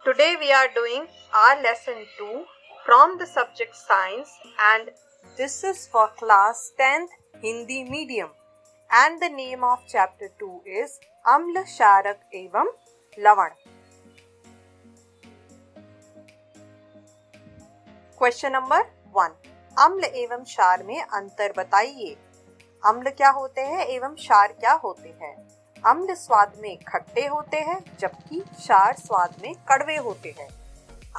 Today we are doing our lesson 2 from the subject science, and this is for class 10th Hindi medium, and the name of chapter 2 is Amla, Sharak evam Lavan. Question number 1. अम्ल एवं क्षार में अंतर बताइए। अम्ल क्या होते हैं एवं क्षार क्या होते हैं? अम्ल स्वाद में खट्टे होते हैं जबकि क्षार स्वाद में कड़वे होते हैं।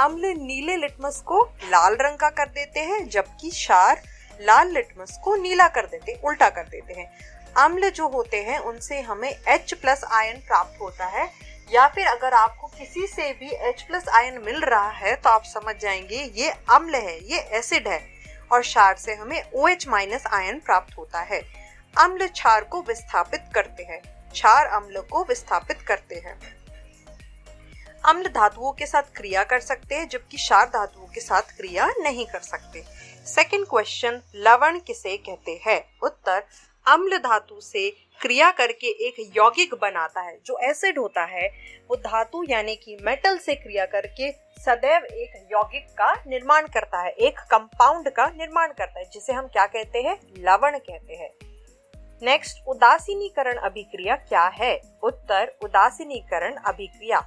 अम्ल नीले लिटमस को लाल रंग का कर देते हैं जबकि क्षार लाल लिटमस को नीला कर देते, उल्टा कर देते हैं। अम्ल जो होते हैं उनसे हमें H+ आयन प्राप्त होता है, या फिर अगर आपको किसी से भी H+ आयन मिल रहा है तो आप समझ जाएंगे ये अम्ल है, ये एसिड है। और क्षार से हमें OH- आयन प्राप्त होता है। अम्ल क्षार को विस्थापित करते हैं, क्षार अम्ल को विस्थापित करते हैं। अम्ल धातुओं के साथ क्रिया कर सकते हैं जबकि क्षार धातुओं के साथ क्रिया नहीं कर सकते। सेकंड क्वेश्चन, लवण किसे कहते हैं? उत्तर, अम्ल धातु से क्रिया करके एक यौगिक बनाता है। जो एसिड होता है वो धातु यानी कि मेटल से क्रिया करके सदैव एक यौगिक का निर्माण करता है, एक कंपाउंड का निर्माण करता है, जिसे हम क्या कहते हैं? लवण कहते हैं। नेक्स्ट, उदासीनीकरण अभिक्रिया क्या है? उत्तर, उदासीनीकरण अभिक्रिया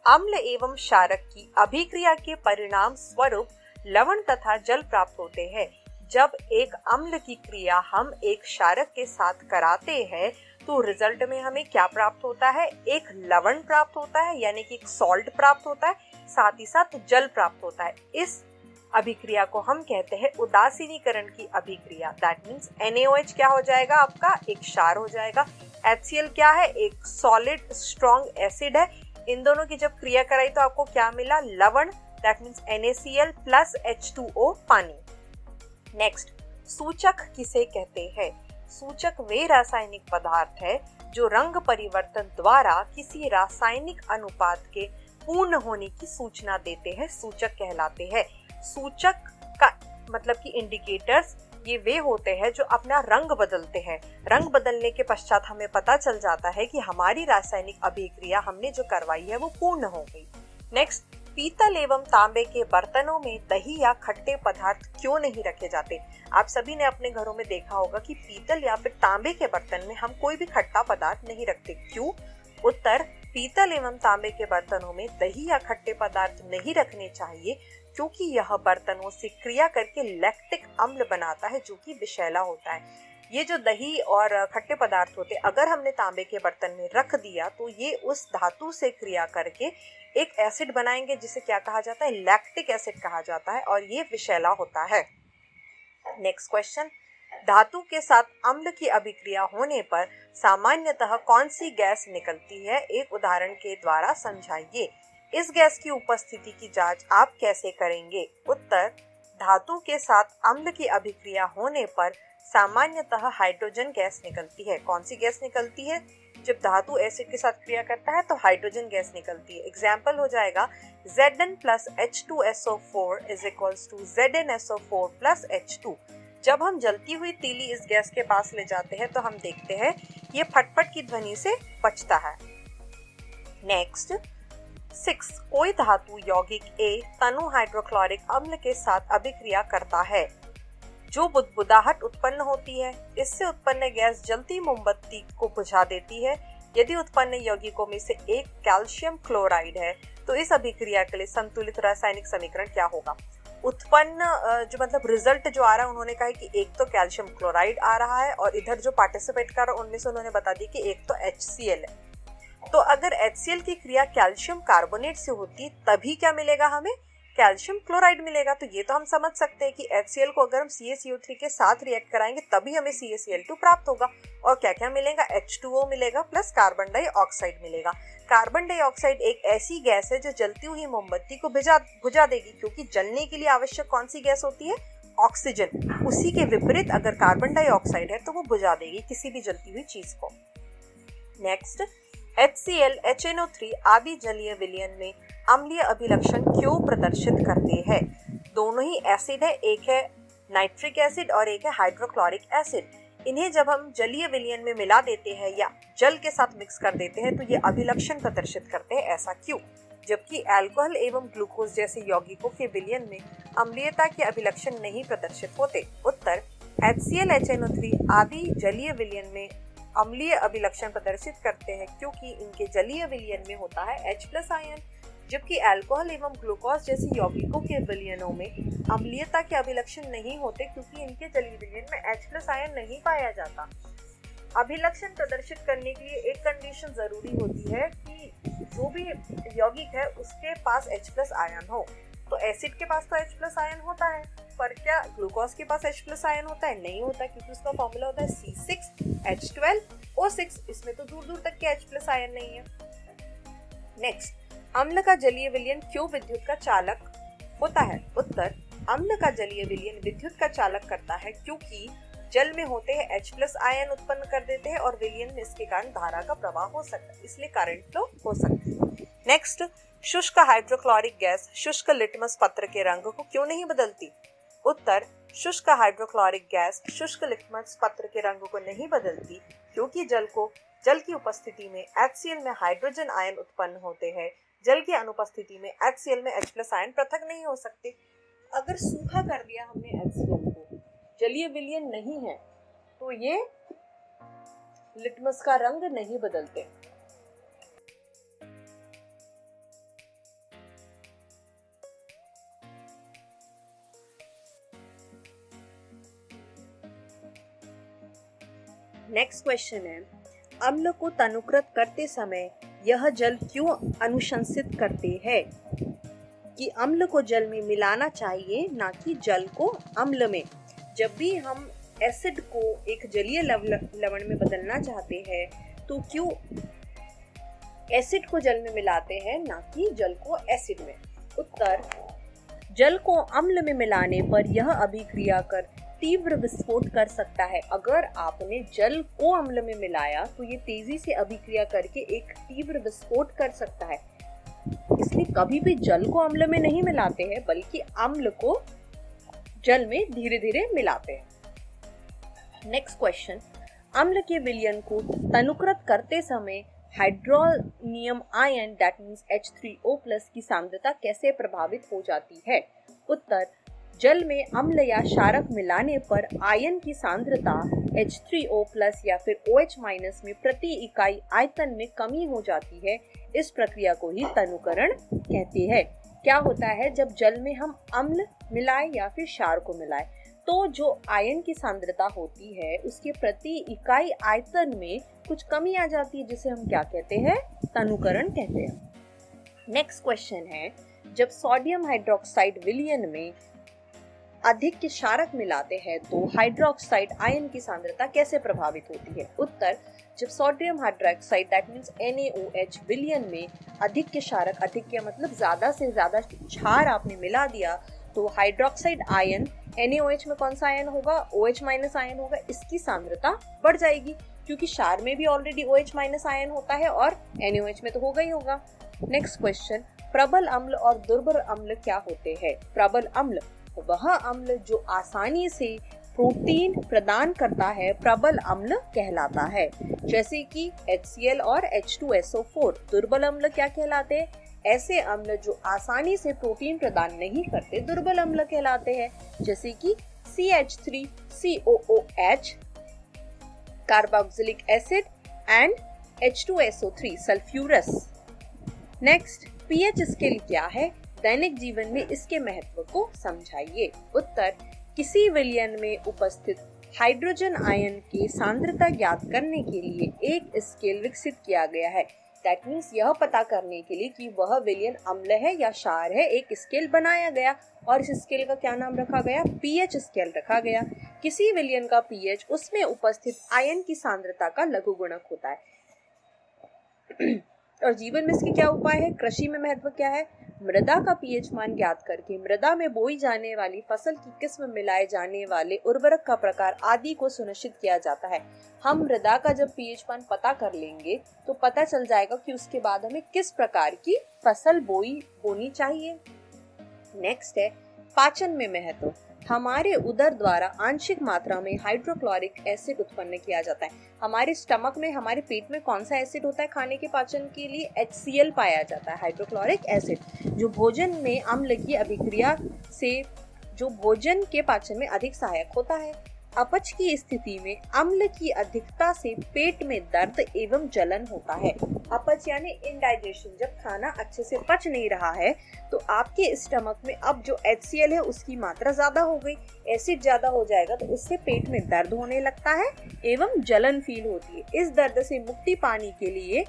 अम्ल एवं क्षारक की अभिक्रिया के परिणाम स्वरूप लवण तथा जल प्राप्त होते हैं। जब एक अम्ल की क्रिया हम एक क्षारक के साथ कराते हैं तो रिजल्ट में हमें क्या प्राप्त होता है? एक लवण प्राप्त होता है, यानी कि एक सॉल्ट प्राप्त होता है, साथ ही साथ जल प्राप्त होता है। इस अभिक्रिया को हम कहते हैं उदासीनीकरण की अभिक्रिया। दैट मीन्स NaOH क्या हो जाएगा आपका? एक क्षार हो जाएगा। HCl क्या है? एक सॉलिड स्ट्रॉन्ग एसिड है। इन दोनों की जब क्रिया कराई तो आपको क्या मिला? लवण। That means NaCl plus H2O पानी। नेक्स्ट, सूचक किसे कहते हैं? सूचक वे रासायनिक पदार्थ है जो रंग परिवर्तन द्वारा किसी रासायनिक अनुपात के पूर्ण होने की सूचना देते हैं, सूचक कहलाते हैं। सूचक का मतलब कि इंडिकेटर्स ये वे होते हैं जो अपना रंग बदलते हैं। रंग बदलने के पश्चात हमें पता चल जाता है कि हमारी रासायनिक अभिक्रिया हमने जो करवाई है वो पूर्ण हो गई। नेक्स्ट, पीतल एवं तांबे के बर्तनों में दही या खट्टे पदार्थ क्यों नहीं रखे जाते? आप सभी ने अपने घरों में देखा होगा कि पीतल या फिर तांबे के बर्तन में हम कोई भी खट्टा पदार्थ नहीं रखते। क्यों? उत्तर, पीतल एवं तांबे के बर्तनों में दही या खट्टे पदार्थ नहीं रखने चाहिए क्योंकि यह बर्तनों से क्रिया करके लैक्टिक अम्ल बनाता है जो कि विषैला होता है। ये जो दही और खट्टे पदार्थ होते, अगर हमने तांबे के बर्तन में रख दिया तो ये उस धातु से क्रिया करके एक एसिड बनाएंगे जिसे क्या कहा जाता है? लैक्टिक एसिड कहा जाता है, और ये विषैला होता है। नेक्स्ट क्वेश्चन, धातु के साथ अम्ल की अभिक्रिया होने पर सामान्यतः कौन सी गैस निकलती है? एक उदाहरण के द्वारा समझाइए। इस गैस की उपस्थिति की जांच आप कैसे करेंगे? उत्तर, धातु के साथ अम्ल की अभिक्रिया होने पर सामान्यतः हाइड्रोजन गैस निकलती है। कौन सी गैस निकलती है? जब धातु एसिड के साथ क्रिया करता है तो हाइड्रोजन गैस निकलती है। एग्जाम्पल हो जाएगा Zn plus H2SO4 is equals to ZnSO4 plus H2। जब हम जलती हुई तीली इस गैस के पास ले जाते हैं तो हम देखते हैं ये फटफट की ध्वनि से बचता है। नेक्स्ट, 6, कोई धातु यौगिक A तनु हाइड्रोक्लोरिक अम्ल के साथ अभिक्रिया करता है जो बुदबुदाहट उत्पन्न होती है। इससे उत्पन्न गैस जलती मोमबत्ती को बुझा देती है। यदि उत्पन्न यौगिकों में से एक कैल्शियम क्लोराइड है तो इस अभिक्रिया के लिए संतुलित रासायनिक समीकरण क्या होगा? उत्पन्न जो मतलब रिजल्ट जो आ रहा है, उन्होंने कहा कि एक तो कैल्शियम क्लोराइड आ रहा है और इधर जो पार्टिसिपेट कर रहा है उनमें से उन्होंने बता दिया कि एक तो HCl है। तो अगर HCl की क्रिया कैल्शियम कार्बोनेट से होती तभी क्या मिलेगा हमें? कैल्शियम क्लोराइड मिलेगा। तो ये तो हम समझ सकते हैं कि HCl को अगर हम CaCO3 के साथ रिएक्ट कराएंगे तभी हमें CaCl2 प्राप्त होगा। और क्या क्या मिलेगा? H2O मिलेगा प्लस कार्बन डाइऑक्साइड मिलेगा। कार्बन डाइऑक्साइड एक ऐसी गैस है जो जलती हुई मोमबत्ती को बुझा देगी, क्योंकि जलने के लिए आवश्यक कौन सी गैस होती है? ऑक्सीजन। उसी के विपरीत अगर कार्बन डाइऑक्साइड है तो वो बुझा देगी किसी भी जलती हुई चीज को। नेक्स्ट, HCl, HNO3 आदि जलीय विलयन में अम्लीय अभिलक्षण क्यों प्रदर्शित करते हैं? दोनों ही एसिड है, एक है नाइट्रिक एसिड और एक है हाइड्रोक्लोरिक एसिड। इन्हें जब हम जलीय विलयन में मिला देते हैं या जल के साथ मिक्स कर देते हैं तो ये अभिलक्षण प्रदर्शित करते हैं। ऐसा क्यों? जबकि अल्कोहल एवं ग्लूकोज जैसे यौगिकों के विलयन में अम्लीयता के अभिलक्षण नहीं प्रदर्शित होते। उत्तर HCl HNO3 आदि जलीय विलयन में अम्लीय अभिलक्षण प्रदर्शित करते हैं क्योंकि इनके जलीय विलयन में होता है H+ आयन, जबकि अल्कोहल एवं ग्लूकोज जैसे यौगिकों के विलयनों में अम्लीयता के अभिलक्षण नहीं होते क्योंकि इनके जलीय विलयन में H+ आयन नहीं पाया जाता। अभिलक्षण प्रदर्शित करने के लिए एक कंडीशन जरूरी होती है कि जो भी यौगिक है उसके पास H+ आयन हो। तो एसिड के पास तो H+ आयन होता है, पर क्या ग्लूकोज के पास H+ आयन होता है? नहीं होता, क्योंकि उसका फॉर्मूला होता है C6H12O6। इसमें तो दूर दूर तक के H+ आयन नहीं है। नेक्स्ट, अम्ल का जलीय विलयन क्यों विद्युत का चालक होता है? उत्तर अम्ल का जलीय विलयन विद्युत का चालक करता है क्योंकि जल में होते हैं H+ आयन उत्पन्न कर देते हैं और विलयन में इसके कारण धारा का प्रवाह हो सकता है, इसलिए करंट फ्लो हो सकती है। नेक्स्ट, शुष्क हाइड्रोक्लोरिक गैस शुष्क लिटमस पत्र के रंग को क्यों नहीं बदलती? उत्तर शुष्क हाइड्रोक्लोरिक गैस शुष्क लिटमस पत्र के रंग को नहीं बदलती क्योंकि जल की उपस्थिति में HCl में हाइड्रोजन आयन उत्पन्न होते हैं। जल की अनुपस्थिति में HCl में H+ आयन पृथक नहीं हो सकते। अगर सूखा कर दिया हमने HCl को, जलीय विलयन नहीं है, तो ये लिटमस का रंग नहीं बदलते। नेक्स्ट क्वेश्चन है, अम्ल को तनुकृत करते समय यह जल क्यों अनुशंसित करते हैं कि अम्ल को जल में मिलाना चाहिए, ना कि जल को अम्ल में? जब भी हम एसिड को एक जलीय लवण में बदलना चाहते हैं तो क्यों एसिड को जल में मिलाते हैं, ना कि जल को एसिड में? उत्तर जल को अम्ल में मिलाने पर यह अभिक्रिया कर तीव्र विस्फोट कर सकता है। अगर आपने जल को अम्ल में मिलाया तो ये तेजी से अभिक्रिया करके एक तीव्र विस्फोट कर सकता है, इसलिए कभी भी जल को अम्ल में नहीं मिलाते हैं, बल्कि अम्ल को जल में धीरे धीरे मिलाते हैं। नेक्स्ट क्वेश्चन, अम्ल के विलयन को तनुकृत करते समय hydronium ion that means H3O+ की सांद्रता कैसे प्रभावित हो जाती है? उत्तर जल में अम्ल या क्षारक मिलाने पर आयन की सांद्रता H3O+ या फिर OH- में प्रति इकाई आयतन में कमी हो जाती है। इस प्रक्रिया को ही तनुकरण कहते हैं। क्या होता है, जब जल में हम अम्ल मिलाएं या फिर क्षार को मिलाएं तो जो आयन की सांद्रता होती है उसके प्रति इकाई आयतन में कुछ कमी आ जाती है, जिसे हम क्या कहते हैं? तनुकरण कहते हैं। नेक्स्ट क्वेश्चन है, जब सोडियम हाइड्रोक्साइड विलयन में अधिक क्षारक मिलाते हैं तो हाइड्रोक्साइड आयन की सांद्रता कैसे प्रभावित होती है? उत्तर जब sodium hydroxide that means NaOH विलयन में अधिक क्षारक, अधिक का मतलब ज्यादा से ज्यादा क्षार आपने मिला दिया, तो हाइड्रोक्साइड आयन NaOH में कौन सा आयन होगा? OH- आयन होगा। इसकी सांद्रता बढ़ जाएगी क्योंकि क्षार में भी ऑलरेडी OH- आयन होता है और NaOH में तो होगा ही होगा। नेक्स्ट क्वेश्चन, प्रबल अम्ल और दुर्बल अम्ल क्या होते हैं? प्रबल अम्ल वह अम्ल जो आसानी से प्रोटीन प्रदान करता है प्रबल अम्ल कहलाता है, जैसे कि HCl और H2SO4। दुर्बल अम्ल क्या कहलाते हैं? ऐसे अम्ल जो आसानी से प्रोटीन प्रदान नहीं करते दुर्बल अम्ल कहलाते हैं, जैसे कि CH3COOH carboxylic acid and H2SO3 sulphurous. Next, pH scale क्या है? दैनिक जीवन में इसके महत्व को समझाइए। उत्तर किसी विलयन में उपस्थित हाइड्रोजन आयन की सांद्रता ज्ञात करने के लिए एक स्केल विकसित किया गया है। दैट मीन्स यह पता करने के लिए कि वह विलयन अम्ल है या क्षार है, एक स्केल बनाया गया और इस स्केल का क्या नाम रखा गया? पीएच स्केल रखा गया। किसी विलयन का पीएच उसमें उपस्थित आयन की सांद्रता का लघुगुणक होता है। और जीवन में इसके क्या उपाय है? कृषि में महत्व क्या है? मृदा का पीएच मान ज्ञात करके मृदा में बोई जाने वाली फसल की किस्म, मिलाए जाने वाले उर्वरक का प्रकार आदि को सुनिश्चित किया जाता है। हम मृदा का जब पीएच मान पता कर लेंगे तो पता चल जाएगा कि उसके बाद हमें किस प्रकार की फसल बोनी चाहिए। नेक्स्ट है पाचन में महत्व। हमारे उदर द्वारा आंशिक मात्रा में हाइड्रोक्लोरिक एसिड उत्पन्न किया जाता है। हमारे स्टमक में, हमारे पेट में कौन सा एसिड होता है खाने के पाचन के लिए? HCl पाया जाता है, हाइड्रोक्लोरिक एसिड, जो भोजन में अम्ल की अभिक्रिया से जो भोजन के पाचन में अधिक सहायक होता है। अपच की स्थिति में अम्ल की अधिकता से पेट में दर्द एवं जलन होता है। अपच यानी इंडाइजेशन, जब खाना अच्छे से पच नहीं रहा है तो आपके स्टमक में अब जो HCl है उसकी मात्रा ज्यादा हो गई, एसिड ज्यादा हो जाएगा तो उससे पेट में दर्द होने लगता है एवं जलन फील होती है। इस दर्द से मुक्ति पाने के लिए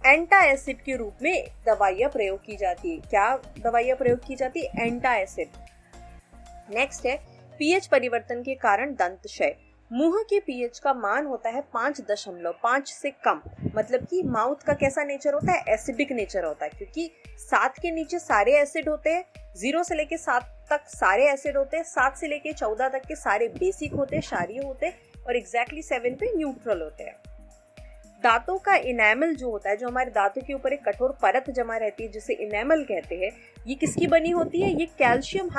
एंटा एसिड के रूप में दवाइयाँ प्रयोग की जाती है। क्या दवाइयाँ प्रयोग की जाती है? एंटा एसिड। नेक्स्ट है पीएच परिवर्तन के कारण दंत क्षय। मुंह के पीएच का मान होता है 5.5 से कम, मतलब कि माउथ का कैसा नेचर होता है? एसिडिक नेचर होता है, क्योंकि 7 के नीचे सारे एसिड होते हैं, 0 से लेके 7 तक सारे एसिड होते हैं, 7 से लेके 14 तक के सारे बेसिक होते हैं, क्षारीय होते हैं, और एग्जैक्टली 7 पे न्यूट्रल होते हैं। दांतों का इनेमल जो होता है, जो हमारे दांतों के ऊपर एक कठोर परत जमा रहती है जिसे इनेमल कहते हैं, ये किसकी बनी होती है? ये कैल्शियम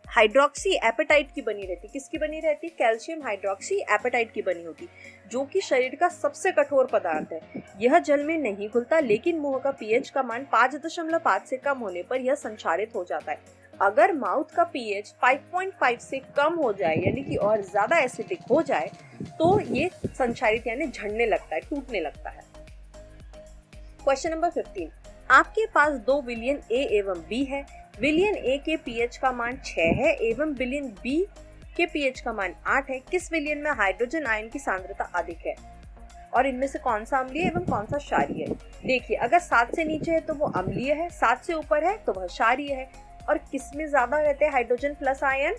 हाइड्रोक्सी एपेटाइट की बनी रहती है। किसकी बनी रहती है? कैल्शियम हाइड्रोक्सी एपेटाइट की बनी होती, जो कि शरीर का सबसे कठोर पदार्थ है। यह जल में नहीं घुलता, लेकिन मुंह का पीएच का मान 5.5 से कम होने पर यह संचारित हो जाता है। अगर माउथ का पीएच 5.5 से कम हो जाए, यानी कि और ज्यादा एसिडिक हो जाए, तो ये संचारित यानी झड़ने लगता है, टूटने लगता है। क्वेश्चन नंबर 15, आपके पास 2 विलियन A एवं B है। विलियन A के पीएच का मान 6 है एवं विलियन B के पीएच का मान 8 है। किस विलियन में हाइड्रोजन आयन की सांद्रता अधिक है और इनमें से कौन सा अम्लीय एवं कौन सा क्षारीय है? देखिए, अगर 7 से नीचे है तो वो अम्लीय है, 7 से ऊपर है तो वह क्षारीय है। और किसमें ज्यादा रहते हैं हाइड्रोजन प्लस आयन?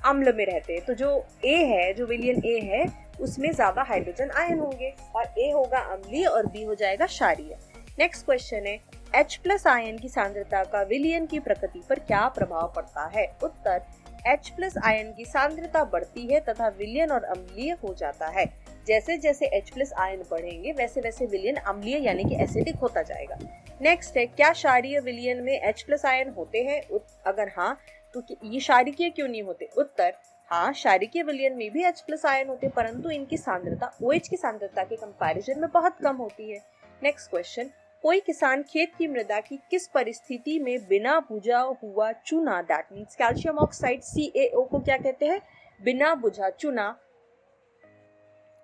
अम्ल में रहते हैं। तो जो A है, जो विलियन A है, उसमें ज्यादा हाइड्रोजन आयन होंगे और A होगा अम्लीय और B हो जाएगा क्षारीय। नेक्स्ट क्वेश्चन है, H+ आयन की सांद्रता का विलियन की प्रकृति पर क्या प्रभाव पड़ता है? उत्तर, H+ आयन की सांद्रता बढ़ती है तथा विलियन और अम्लीय हो जाता है। जैसे जैसे H+ आयन बढ़ेंगे वैसे वैसे विलियन अम्लीय यानी कि एसिडिक होता जाएगा। नेक्स्ट है, क्या क्षारीय विलियन में H+ आयन होते हैं? अगर हाँ, तो ये क्षारीय क्यों नहीं होते? उत्तर, हाँ, क्षारीय विलियन में भी H+ आयन होते, परंतु इनकी सांद्रता OH की सांद्रता के कंपैरिजन में बहुत कम होती है। नेक्स्ट क्वेश्चन, कोई किसान खेत की मृदा की किस परिस्थिति में बिना बुझा हुआ चूना, that means calcium oxide CaO को क्या कहते हैं? बिना बुझा चूना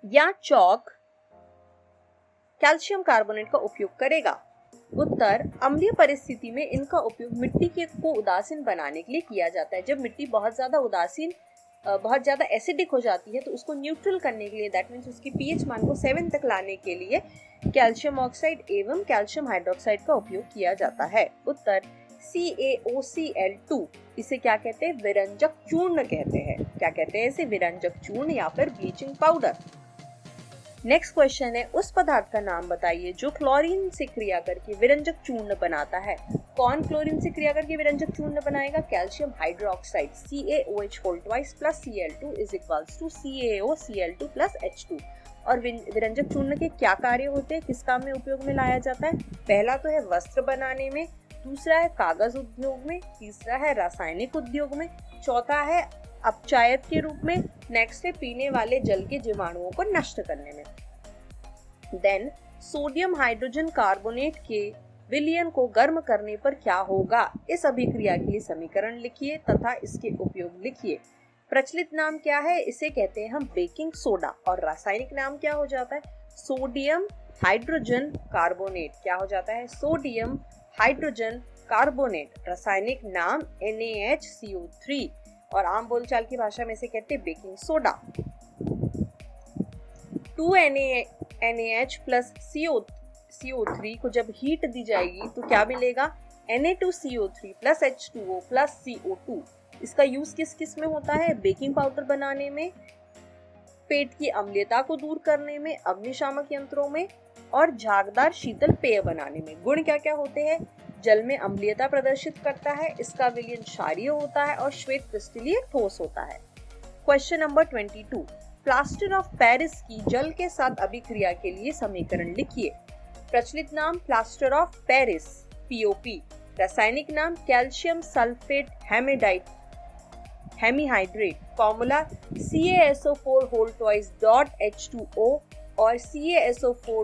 या चौक कैल्शियम कार्बोनेट का उपयोग करेगा? उत्तर, अम्लीय परिस्थिति में इनका उपयोग मिट्टी को उदासीन बनाने के लिए किया जाता है। जब मिट्टी बहुत ज्यादा एसिडिक हो जाती है तो उसको न्यूट्रल करने के लिए, दैट मीन्स उसकी पीएच मान को 7 तक लाने के लिए कैल्शियम ऑक्साइड एवं कैल्शियम हाइड्रोक्साइड का उपयोग किया जाता है। उत्तर, CaOCl2, इसे क्या कहते हैं? विरंजक चूर्ण कहते हैं। क्या कहते हैं इसे? विरंजक चूर्ण या फिर ब्लीचिंग पाउडर। नेक्स्ट क्वेश्चन है, उस पदार्थ का नाम बताइए जो क्लोरीन से क्रिया करके विरंजक चूर्ण बनाता है। कौन क्लोरीन से क्रिया करके विरंजक चूर्ण बनाएगा? Calcium hydroxide CaOH2 plus Cl2 is equals to CaOCl2 plus H2। और विरंजक चूर्ण के क्या कार्य होते हैं, किस काम में उपयोग में लाया जाता है? पहला तो है वस्त्र बनाने में, दूसरा है कागज उद्योग में, तीसरा है रासायनिक उद्योग में, चौथा है अपचायक के रूप में, नेक्स्ट है पीने वाले जल के जीवाणुओं को नष्ट करने में। देन सोडियम हाइड्रोजन कार्बोनेट के विलयन को गर्म करने पर क्या होगा? इस अभिक्रिया के लिए समीकरण लिखिए तथा इसके उपयोग लिखिए। प्रचलित नाम क्या है? इसे कहते हैं हम बेकिंग सोडा, और रासायनिक नाम क्या हो जाता है? Sodium hydrogen carbonate. क्या हो जाता है? Sodium hydrogen carbonate. रासायनिक नाम NaHCO3 और आम बोलचाल की भाषा में इसे कहते हैं baking soda. 2NaH plus CO3 को जब हीट दी जाएगी तो क्या मिलेगा? Na2CO3 plus H2O plus CO2। इसका यूज किस किस में होता है? बेकिंग पाउडर बनाने में, पेट की अम्लीयता को दूर करने में, अग्निशामक यंत्रों में और झागदार शीतल पेय बनाने में। गुण क्या क्या होते हैं? जल में अम्लीयता प्रदर्शित करता है, इसका विलयन क्षारीय होता है और श्वेत क्रिस्टलीय ठोस होता है। Question number 22, plaster of Paris की जल के साथ अभिक्रिया के लिए समीकरण लिखिए। प्रचलित नाम प्लास्टर ऑफ पेरिस POP। रासायनिक नाम calcium sulphate hemihydrate, formula CaSO4 और CaSO4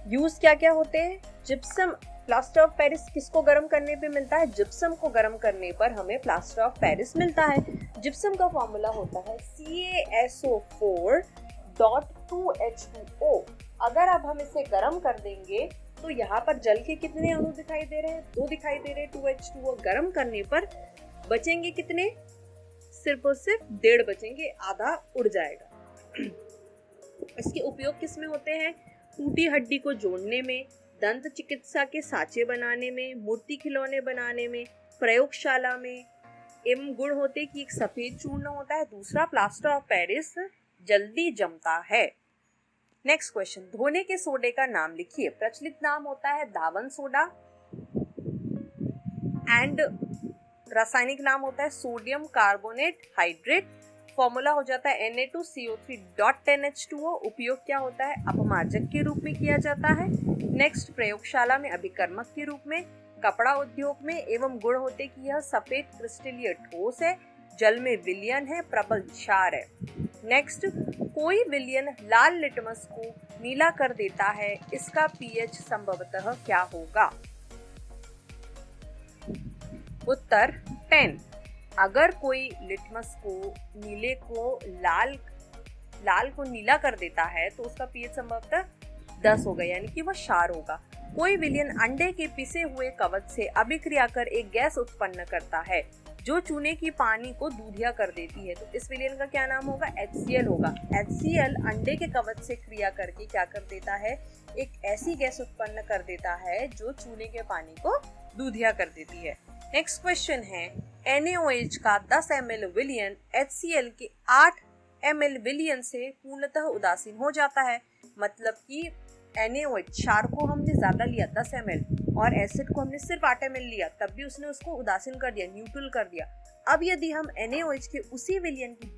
यूज क्या क्या होते हैं? जिप्सम, प्लास्टर ऑफ पेरिस किसको गर्म करने पे मिलता है? जिप्सम को गर्म करने पर हमें प्लास्टर ऑफ पेरिस मिलता है। जिप्सम का फॉर्मूला होता है CaSO4.2H2O। अगर अब हम इसे गर्म कर देंगे तो यहाँ पर जल के कितने अणु दिखाई दे रहे हैं? 2 दिखाई दे रहे हैं। 2H2O गर्म करने पर बचेंगे कितने? सिर्फ और सिर्फ 1.5 बचेंगे, आधा उड़ जाएगा। इसके उपयोग किस में होते हैं? टूटी हड्डी को जोड़ने में, दंत चिकित्सा के साँचे बनाने में, मूर्ति खिलौने बनाने में, प्रयोगशाला में। एवं गुण होते कि एक सफेद चूर्ण होता है, दूसरा प्लास्टर ऑफ पेरिस जल्दी जमता है। नेक्स्ट क्वेश्चन, धोने के सोडे का नाम लिखिए। प्रचलित नाम होता है दावन सोडा एंड रासायनिक नाम होता है सोडियम कार्बोनेट हाइड्रेट। फॉर्मूला हो जाता है Na2CO3.10H2O। उपयोग क्या होता है? अपमार्जक के रूप में किया जाता है। नेक्स्ट, प्रयोगशाला में अभिकर्मक के रूप में, कपड़ा उद्योग में। एवं गुण होते कि यह सफेद क्रिस्टलीय ठोस है, जल में विलयन है, प्रबल क्षार है। नेक्स्ट, कोई विलयन लाल लिटमस को नीला कर देता है, इसका पीएच संभवतः क्या होगा? उत्तर 10। अगर कोई लिटमस को नीले को लाल को नीला कर देता है तो उसका पीएच संभवतः 10 होगा, यानी कि वह क्षार होगा। कोई विलयन अंडे के पिसे हुए कवच से अभिक्रिया कर एक गैस उत्पन्न करता है जो चूने की पानी को दूधिया कर देती है, तो इस विलयन का क्या नाम होगा? HCl होगा। HCl अंडे के कवच से क्रिया करके क्या कर देता है? एक ऐसी गैस उत्पन्न कर देता है जो चूने के पानी को दूधिया कर देती है। नेक्स्ट क्वेश्चन है, NaOH का 10 ml विलयन HCl के 8 ml विलयन से पूर्णतः उदासीन हो जाता है। मतलब कि NaOH क्षार को हमने ज्यादा लिया 10 ml और एसिड को हमने सिर्फ 8 ml लिया, तब भी उसने उसको उदासीन कर दिया, न्यूट्रल कर दिया। अब यदि हम NaOH के उसी विलयन की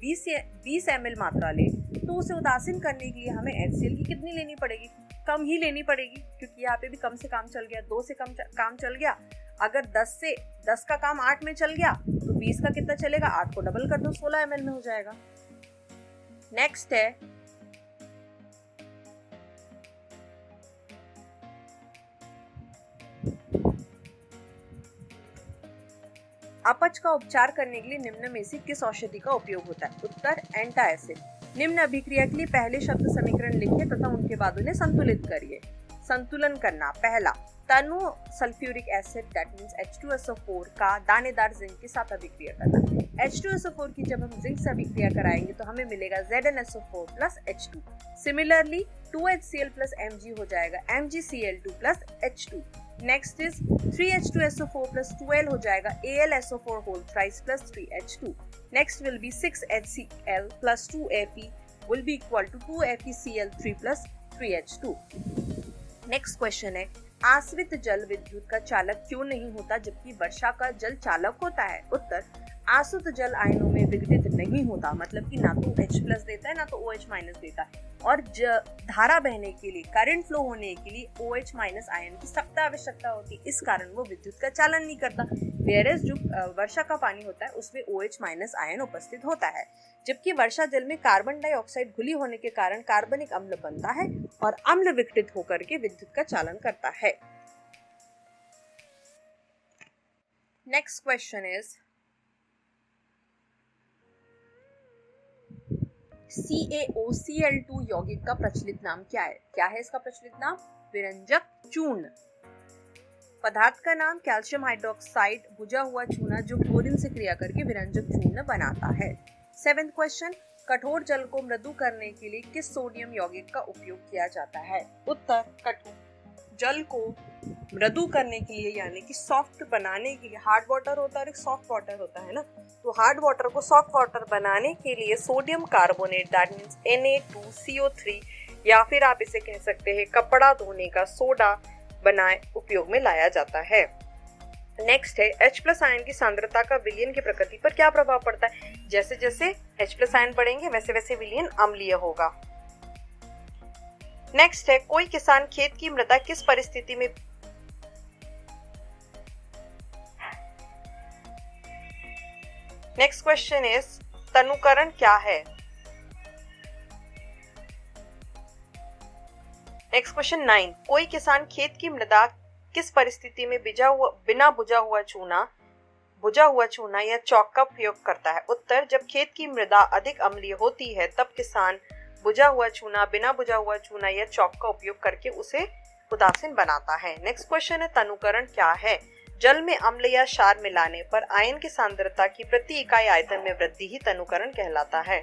20 ml मात्रा ले तो उसे उदासीन करने के लिए हमें HCl की कितनी लेनी पड़ेगी? कम ही लेनी पड़ेगी, क्योंकि यहाँ पे भी कम से काम चल गया, 2 से कम काम चल गया। अगर 10 का काम 8 में चल गया तो 20 का कितना चलेगा? 8 को डबल कर दो, 16 ml में हो जाएगा। नेक्स्ट है, अपच का उपचार करने के लिए निम्न में से किस औषधि का उपयोग होता है? उत्तर एंटासिड। निम्न अभिक्रिया के लिए पहले शब्द समीकरण लिखिए तथा उनके बाद उन्हें संतुलित करिए। संतुलन करना, पहला, तनु sulphuric acid that means H2SO4 का दानेदार जिंक के साथ अभिक्रिया करना। H2SO4 की जब हम जिंक से अभिक्रिया कराएंगे तो हमें मिलेगा ZnSO4 plus H2। Similarly 2HCl plus Mg हो जाएगा MgCl2 plus H2। Next is 3H2SO4 plus 2L हो जाएगा AlSO4 whole thrice plus 3H2। Next will be 6HCl plus 2Fe will be equal to 2FeCl3 plus 3H2। Next question है, आश्रित जल विद्युत का चालक क्यों नहीं होता जबकि वर्षा का जल चालक होता है? उत्तर, आश्रित जल आयनों में विघटित नहीं होता, मतलब कि ना तो H+ देता है ना तो OH- देता है, और धारा बहने के लिए, करंट फ्लो होने के लिए OH- आयन की सख्त आवश्यकता होती है, इस कारण वो विद्युत का चालन नहीं करता। वेयरएज जो वर्षा का पानी होता है उसमें OH- आयन उपस्थित होता है, जबकि वर्षा जल में कार्बन डाइऑक्साइड घुली होने के कारण कार्बनिक अम्ल बनता है और अम्ल विघटित होकर के विद्युत का चालन करता है। नेक्स्ट क्वेश्चन इज CaOCl2 यौगिक का प्रचलित नाम क्या है? क्या है इसका प्रचलित नाम? विरंजक चूर्ण। पदार्थ का नाम कैल्शियम हाइड्रोक्साइड बुझा हुआ चूना जो क्लोरीन से क्रिया करके विरंजक चूर्ण बनाता है। 7th क्वेश्चन, कठोर जल को मृदु करने के लिए किस सोडियम यौगिक का उपयोग किया जाता है? उत्तर, कठोर जल को मृदु करने के लिए यानी कि सॉफ्ट बनाने के लिए, हार्ड वाटर होता है और एक सॉफ्ट वाटर होता है ना, तो हार्ड वाटर को सॉफ्ट वाटर बनाने के लिए sodium carbonate that means Na2CO3 या फिर आप इसे कह सकते हैं कपड़ा धोने का सोडा बनाए उपयोग में लाया जाता है। नेक्स्ट है, H+ आयन की सांद्रता का विलयन की प्रकृति पर क्या प्रभाव पड़ता है? जैसे जैसे H+ आयन बढ़ेंगे वैसे वैसे विलयन अम्लीय होगा। नेक्स्ट है, कोई किसान खेत की मृदा किस परिस्थिति में नेक्स्ट क्वेश्चन इज तनुकरण क्या है? नेक्स्ट क्वेश्चन 9, कोई किसान खेत की मृदा किस परिस्थिति में बिना बुझा हुआ चूना या चौक का उपयोग करता है? उत्तर, जब खेत की मृदा अधिक अम्लीय होती है तब किसान बिना बुझा हुआ चूना या चौक का उपयोग करके उसे उदासीन बनाता है। नेक्स्ट क्वेश्चन है, तनुकरण क्या है? जल में अम्ल या क्षार मिलाने पर आयन की सांद्रता की प्रति इकाई आयतन में वृद्धि ही तनुकरण कहलाता है।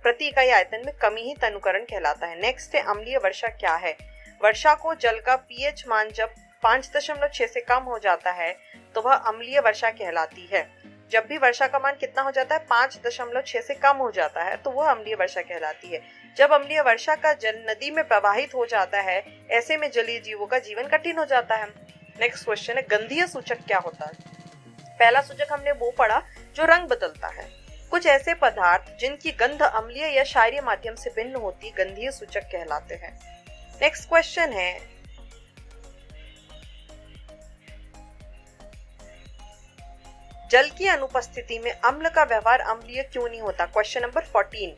प्रति इकाई आयतन में कमी ही तनुकरण कहलाता है। नेक्स्ट है, अम्लीय वर्षा क्या है? वर्षा को जल का पीएच मान जब 5.6 से कम हो जाता है तो वह अम्लीय वर्षा कहलाती है। जब भी वर्षा का मान कितना हो जाता है, 5.6 से कम हो जाता है, तो वह अम्लीय वर्षा कहलाती है। जब अम्लीय वर्षा का जल नदी में प्रवाहित हो जाता है, ऐसे में जलीय जीवों का जीवन कठिन हो जाता है। नेक्स्ट क्वेश्चन है, गंधीय सूचक क्या होता है? पहला सूचक हमने वो पढ़ा जो रंग बदलता है। कुछ ऐसे पदार्थ जिनकी गंध अम्लीय या क्षारीय माध्यम से भिन्न होती गंधीय सूचक कहलाते हैं। नेक्स्ट क्वेश्चन है, जल की अनुपस्थिति में अम्ल का व्यवहार अम्लीय क्यों नहीं होता? क्वेश्चन नंबर 14,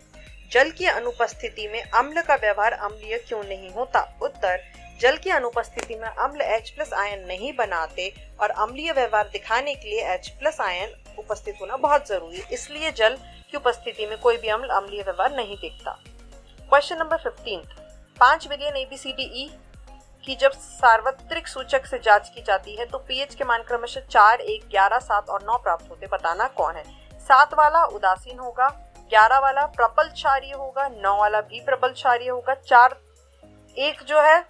जल की अनुपस्थिति में अम्ल का व्यवहार अम्लीय क्यों नहीं होता? उत्तर, जल की अनुपस्थिति में अम्ल H+ आयन नहीं बनाते और अम्लीय व्यवहार दिखाने के लिए H+ आयन उपस्थित होना बहुत जरूरी है, इसलिए जल की उपस्थिति में कोई भी अम्ल अम्लीय व्यवहार नहीं दिखता। क्वेश्चन नंबर 15, 5 बिलियन ABCDE की जब सार्वत्रिक सूचक से जांच की जाती है तो पीएच के मान क्रमशः 4, 1, 11, 7 और 9 प्राप्त होते। बताना कौन है? 7 वाला उदासीन होगा, 11 वाला प्रबल क्षारीय होगा, 9 वाला भी प्रबल क्षारीय होगा, 1 जो है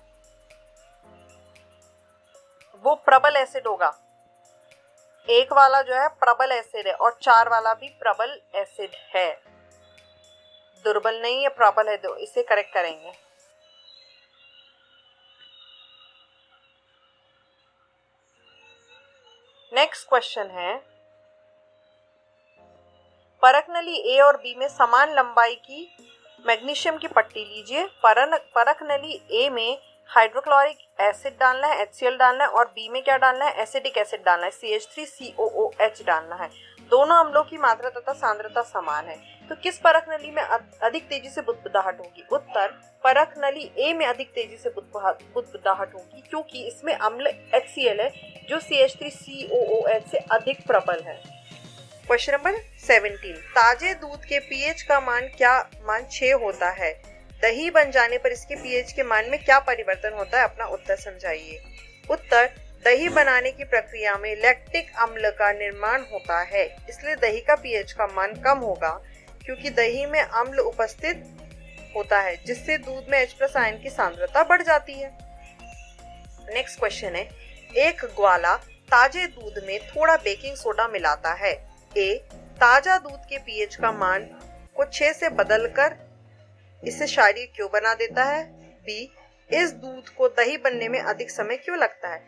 वो प्रबल एसिड होगा। 1 वाला जो है प्रबल एसिड है और 4 वाला भी प्रबल एसिड है, दुर्बल नहीं है, प्रबल है, इसे करेक्ट करेंगे। नेक्स्ट क्वेश्चन है, परख नली ए और बी में समान लंबाई की मैग्नीशियम की पट्टी लीजिए। परख नली ए में हाइड्रोक्लोरिक एसिड डालना है, HCl डालना है, और बी में क्या डालना है? एसिटिक एसिड डालना है, CH3COOH डालना है। दोनों अम्लों की मात्रा तथा सांद्रता समान है, तो किस परख नली में अधिक तेजी से बुदबुदाहट होगी? उत्तर, परख नली ए में अधिक तेजी से बुदबुदाहट होगी क्योंकि इसमें अम्ल HCl है जो CH3COOH से अधिक प्रबल है। क्वेश्चन नंबर 17, ताजे दूध के पीएच का मान 6 होता है, दही बन जाने पर इसके पीएच के मान में क्या परिवर्तन होता है? अपना उत्तर समझाइए। उत्तर, दही बनाने की प्रक्रिया में लैक्टिक अम्ल का निर्माण होता है, इसलिए दही का पीएच का मान कम होगा क्योंकि दही में अम्ल उपस्थित होता है जिससे दूध में H+ आयन की सांद्रता बढ़ जाती है। नेक्स्ट क्वेश्चन है, एक ग्वाला ताजे दूध में थोड़ा बेकिंग सोडा मिलाता है। ए, ताजा दूध के पीएच का मान को 6 से बदलकर इसे क्षारीय क्यों बना देता है? बी, इस दूध को दही बनने में अधिक समय क्यों लगता है?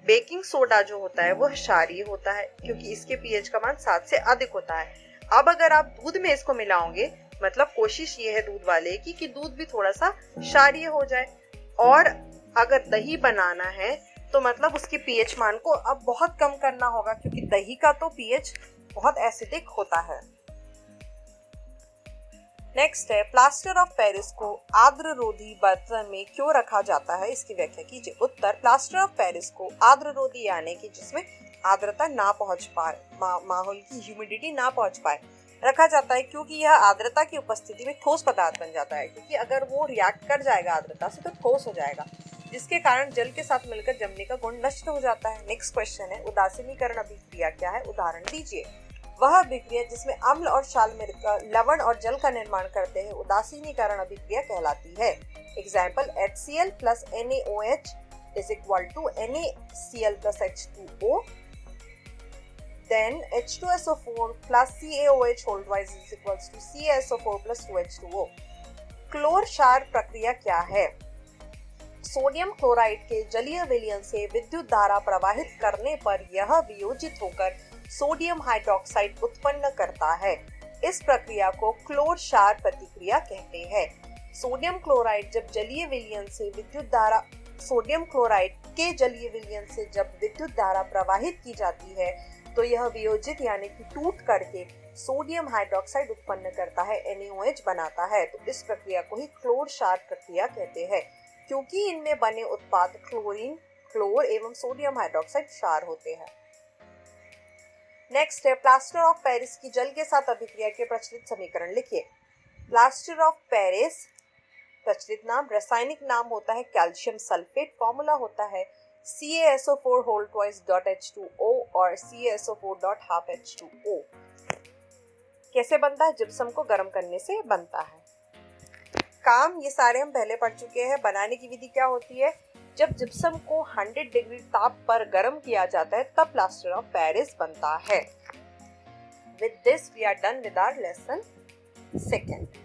बेकिंग सोडा जो होता है वो क्षारीय होता है क्योंकि इसके पीएच का मान 7 से अधिक होता है। अब अगर आप दूध में इसको मिलाओगे, मतलब कोशिश ये है दूध वाले की कि दूध भी थोड़ा सा क्षारीय हो जाए, और अगर दही बनाना है तो मतलब उसके पीएच मान को अब बहुत कम करना होगा क्योंकि दही का तो पीएच बहुत एसिडिक होता है। नेक्स्ट है, प्लास्टर ऑफ पेरिस को आर्द्ररोधी बर्तन में क्यों रखा जाता है? इसकी व्याख्या कीजिए। उत्तर, प्लास्टर ऑफ पेरिस को आर्द्ररोधी यानी कि जिसमें आर्द्रता ना पहुंच पाए, माहौल की ह्यूमिडिटी ना पहुंच पाए, रखा जाता है क्योंकि यह आर्द्रता की उपस्थिति में ठोस पदार्थ बन जाता है, क्योंकि अगर वो रिएक्ट कर जाएगा आर्द्रता से तो ठोस हो जाएगा, जिसके कारण जल के साथ मिलकर जमने का गुण नष्ट हो जाता है। नेक्स्ट क्वेश्चन है, उदासीनीकरण अभिक्रिया क्या है? उदाहरण दीजिए। वह अभिक्रिया जिसमें अम्ल और क्षार मिलकर लवण और जल का निर्माण करते हैं उदासीनीकरण अभिक्रिया कहलाती है। Example, HCl plus NaOH is equal to NaCl plus H2O, then H2SO4 plus CaOH whole twice is equals to CaSO4 plus 2H2O। क्लोर क्षार प्रक्रिया क्या है? सोडियम क्लोराइड के जलीय विलयन से विद्युत धारा प्रवाहित करने पर यह वियोजित होकर सोडियम हाइड्रोक्साइड उत्पन्न करता है। इस प्रक्रिया को क्लोर क्षार प्रतिक्रिया कहते हैं। सोडियम क्लोराइड जब जलीय विलयन से विद्युत धारा सोडियम क्लोराइड के जलीय विलयन से जब विद्युत धारा प्रवाहित की जाती है तो यह वियोजित यानी कि टूट करके सोडियम हाइड्रोक्साइड उत्पन्न करता है, NaOH बनाता है। तो इस प्रक्रिया को ही क्लोर क्षार प्रक्रिया कहते हैं, क्योंकि इनमें बने उत्पाद क्लोरीन, क्लोर एवं सोडियम हाइड्रोक्साइड क्षार होते हैं। नेक्स्ट है प्लास्टर ऑफ पेरिस की जल के साथ अभिक्रिया के प्रचलित समीकरण लिखिए। प्लास्टर ऑफ पेरिस प्रचलित नाम, रासायनिक नाम होता है कैल्शियम सल्फेट, फॉर्मूला होता है CaSO4 और CaSO4 कैसे बनता है? जिप्सम को गर्म करने से बनता है। काम ये सारे हम पहले पढ़ चुके हैं। बनाने की विधि क्या होती है? जब जिप्सम को 100 डिग्री ताप पर गर्म किया जाता है तब प्लास्टर ऑफ पेरिस बनता है। With this we are done with our lesson 2.